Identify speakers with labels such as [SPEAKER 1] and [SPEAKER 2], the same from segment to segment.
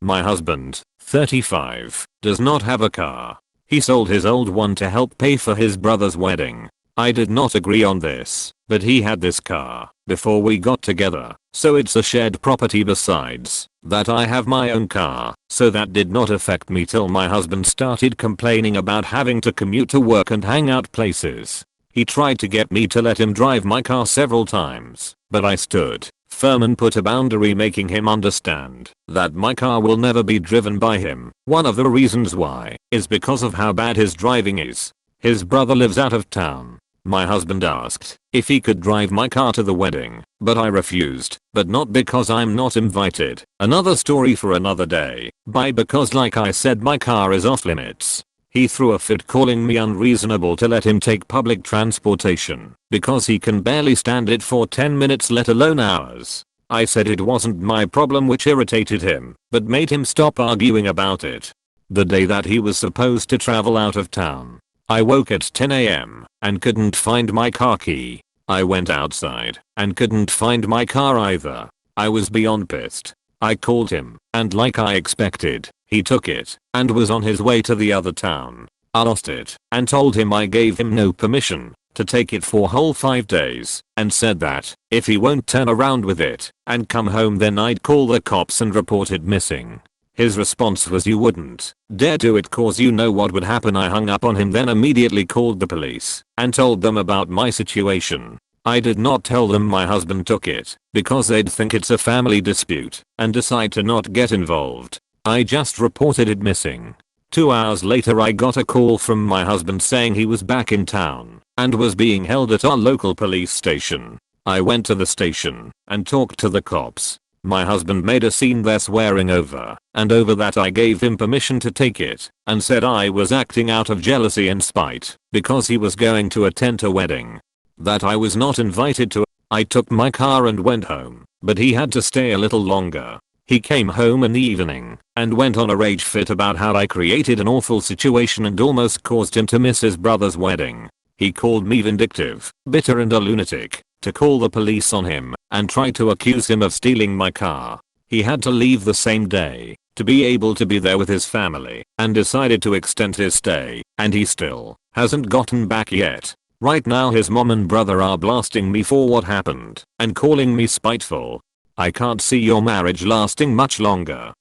[SPEAKER 1] My husband, 35, does not have a car. He sold his old one to help pay for his brother's wedding. I did not agree on this, but he had this car before we got together, so it's a shared property. Besides that, I have my own car, so that did not affect me till my husband started complaining about having to commute to work and hang out places. He tried to get me to let him drive my car several times, but I stood firm and put a boundary, making him understand that my car will never be driven by him. One of the reasons why is because of how bad his driving is. His brother lives out of town. My husband asked if he could drive my car to the wedding, but I refused, but not because I'm not invited. Another story for another day. Because like I said, my car is off limits. He threw a fit, calling me unreasonable to let him take public transportation because he can barely stand it for 10 minutes, let alone hours. I said it wasn't my problem, which irritated him, but made him stop arguing about it. The day that he was supposed to travel out of town, I woke at 10 AM and couldn't find my car key. I went outside and couldn't find my car either. I was beyond pissed. I called him, and like I expected, he took it and was on his way to the other town. I lost it and told him I gave him no permission to take it for whole 5 days and said that if he won't turn around with it and come home, then I'd call the cops and report it missing. His response was, "You wouldn't dare do it cause you know what would happen." I hung up on him, then immediately called the police and told them about my situation. I did not tell them my husband took it because they'd think it's a family dispute and decide to not get involved. I just reported it missing. 2 hours later, I got a call from my husband saying he was back in town and was being held at our local police station. I went to the station and talked to the cops. My husband made a scene there, swearing over and over that I gave him permission to take it and said I was acting out of jealousy and spite because he was going to attend a wedding that I was not invited to. I took my car and went home, but he had to stay a little longer. He came home in the evening and went on a rage fit about how I created an awful situation and almost caused him to miss his brother's wedding. He called me vindictive, bitter and a lunatic, to call the police on him and try to accuse him of stealing my car. He had to leave the same day to be able to be there with his family and decided to extend his stay, and he still hasn't gotten back yet. Right now his mom and brother are blasting me for what happened and calling me spiteful. I can't see your marriage lasting much longer.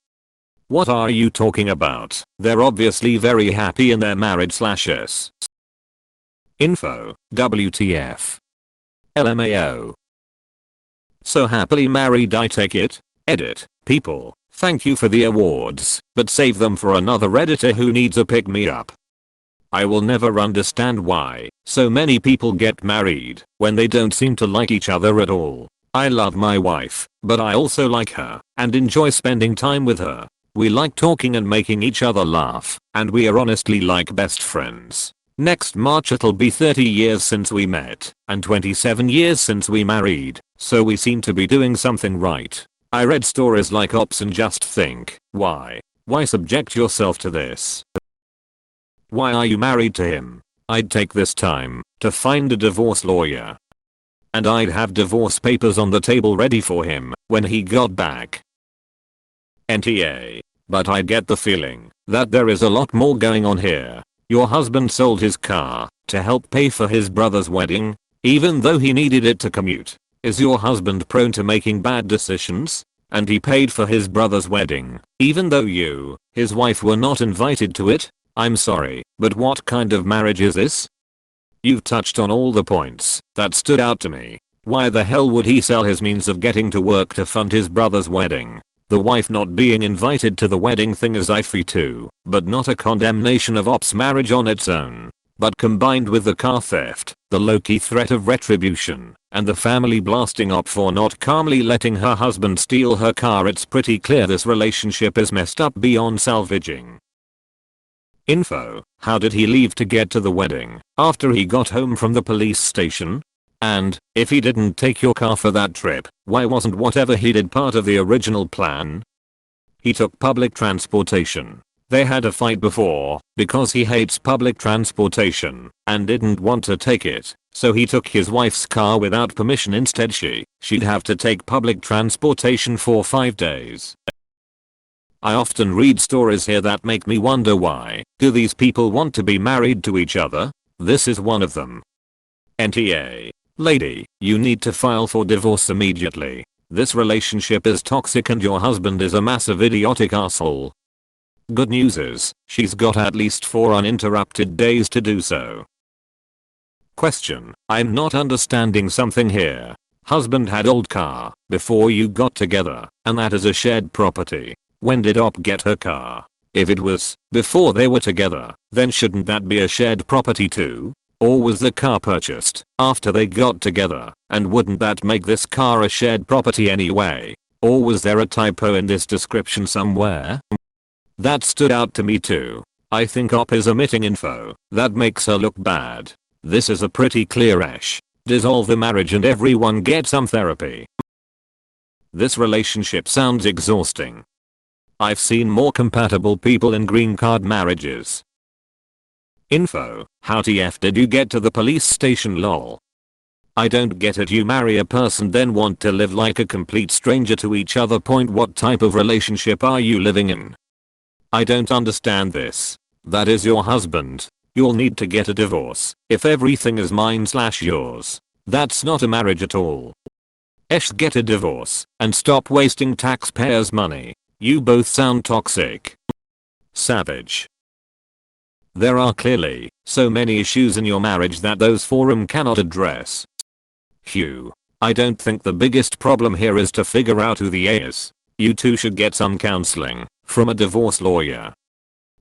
[SPEAKER 1] What are you talking about? They're obviously very happy in their marriage/s. Info, WTF. LMAO. So happily married, I take it? Edit. People, thank you for the awards, but save them for another Redditor who needs a pick-me-up. I will never understand why so many people get married when they don't seem to like each other at all. I love my wife, but I also like her and enjoy spending time with her. We like talking and making each other laugh, and we are honestly like best friends. Next March it'll be 30 years since we met and 27 years since we married, so we seem to be doing something right. I read stories like Ops and just think, why? Why subject yourself to this? Why are you married to him? I'd take this time to find a divorce lawyer, and I'd have divorce papers on the table ready for him when he got back. NTA. But I get the feeling that there is a lot more going on here. Your husband sold his car to help pay for his brother's wedding, even though he needed it to commute. Is your husband prone to making bad decisions? And he paid for his brother's wedding, even though you, his wife, were not invited to it? I'm sorry, but what kind of marriage is this? You've touched on all the points that stood out to me. Why the hell would he sell his means of getting to work to fund his brother's wedding? The wife not being invited to the wedding thing is iffy too, but not a condemnation of Ops marriage on its own. But combined with the car theft, the low-key threat of retribution, and the family blasting Op for not calmly letting her husband steal her car, it's pretty clear this relationship is messed up beyond salvaging. Info. How did he leave to get to the wedding after he got home from the police station? And, if he didn't take your car for that trip, why wasn't whatever he did part of the original plan? He took public transportation. They had a fight before because he hates public transportation and didn't want to take it, so he took his wife's car without permission. Instead she'd have to take public transportation for 5 days. I often read stories here that make me wonder why. Do these people want to be married to each other? This is one of them. NTA. Lady, you need to file for divorce immediately. This relationship is toxic and your husband is a massive idiotic asshole. Good news is, she's got at least 4 uninterrupted days to do so. Question. I'm not understanding something here. Husband had old car before you got together, and that is a shared property. When did Op get her car? If it was before they were together, then shouldn't that be a shared property too? Or was the car purchased after they got together, and wouldn't that make this car a shared property anyway? Or was there a typo in this description somewhere? That stood out to me too. I think Op is omitting info that makes her look bad. This is a pretty clear ish. Dissolve the marriage and everyone get some therapy. This relationship sounds exhausting. I've seen more compatible people in green card marriages. Info. How TF did you get to the police station lol? I don't get it, you marry a person then want to live like a complete stranger to each other. What type of relationship are you living in? I don't understand this. That is your husband. You'll need to get a divorce if everything is mine/yours. That's not a marriage at all. Get a divorce and stop wasting taxpayers' money. You both sound toxic. Savage. There are clearly so many issues in your marriage that those forum cannot address. Hugh. I don't think the biggest problem here is to figure out who the A is. You two should get some counseling from a divorce lawyer.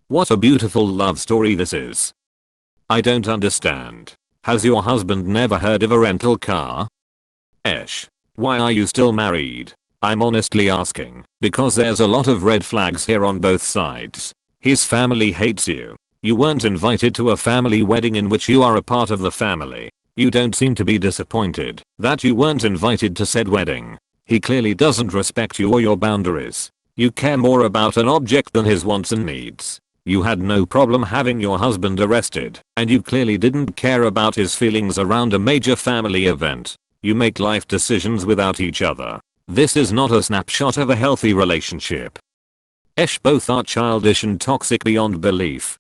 [SPEAKER 1] What a beautiful love story this is. I don't understand. Has your husband never heard of a rental car? Why are you still married? I'm honestly asking because there's a lot of red flags here on both sides. His family hates you. You weren't invited to a family wedding in which you are a part of the family. You don't seem to be disappointed that you weren't invited to said wedding. He clearly doesn't respect you or your boundaries. You care more about an object than his wants and needs. You had no problem having your husband arrested, and you clearly didn't care about his feelings around a major family event. You make life decisions without each other. This is not a snapshot of a healthy relationship. Both are childish and toxic beyond belief.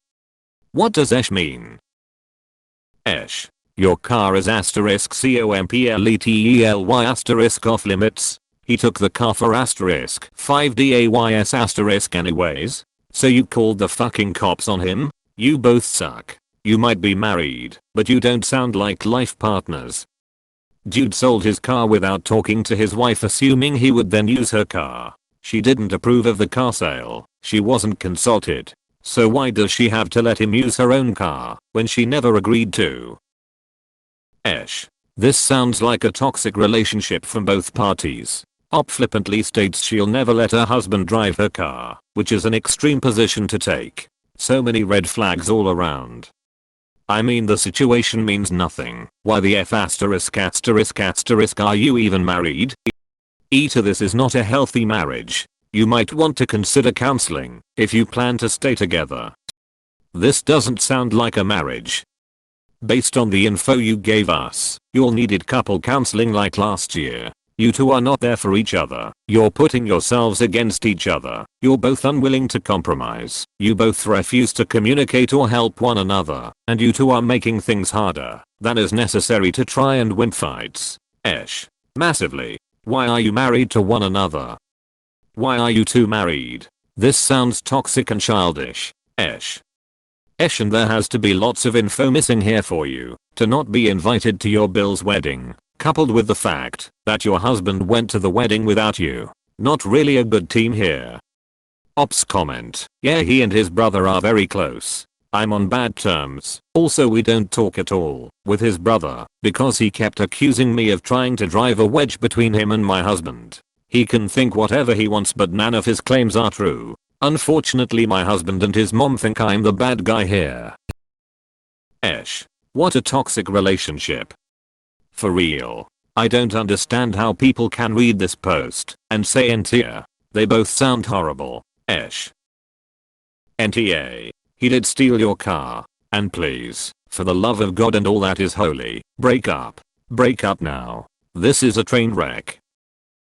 [SPEAKER 1] What does mean? Your car is *completely* off limits. He took the car for *5 days* anyways. So you called the fucking cops on him? You both suck. You might be married, but you don't sound like life partners. Dude sold his car without talking to his wife, assuming he would then use her car. She didn't approve of the car sale. She wasn't consulted. So why does she have to let him use her own car when she never agreed to? This sounds like a toxic relationship from both parties. Op flippantly states she'll never let her husband drive her car, which is an extreme position to take. So many red flags all around. I mean, the situation means nothing. Why the F*** are you even married? This is not a healthy marriage. You might want to consider counseling if you plan to stay together. This doesn't sound like a marriage. Based on the info you gave us, you'll needed couple counseling like last year. You two are not there for each other. You're putting yourselves against each other. You're both unwilling to compromise. You both refuse to communicate or help one another. And you two are making things harder than is necessary to try and win fights. Massively. Why are you married to one another? Why are you two married? This sounds toxic and childish. And there has to be lots of info missing here for you to not be invited to your Bill's wedding. Coupled with the fact that your husband went to the wedding without you. Not really a good team here. Op's comment. Yeah, he and his brother are very close. I'm on bad terms. Also, we don't talk at all with his brother because he kept accusing me of trying to drive a wedge between him and my husband. He can think whatever he wants, but none of his claims are true. Unfortunately, my husband and his mom think I'm the bad guy here. What a toxic relationship. For real. I don't understand how people can read this post and say NTA. They both sound horrible. NTA. He did steal your car. And please, for the love of God and all that is holy, break up. Break up now. This is a train wreck.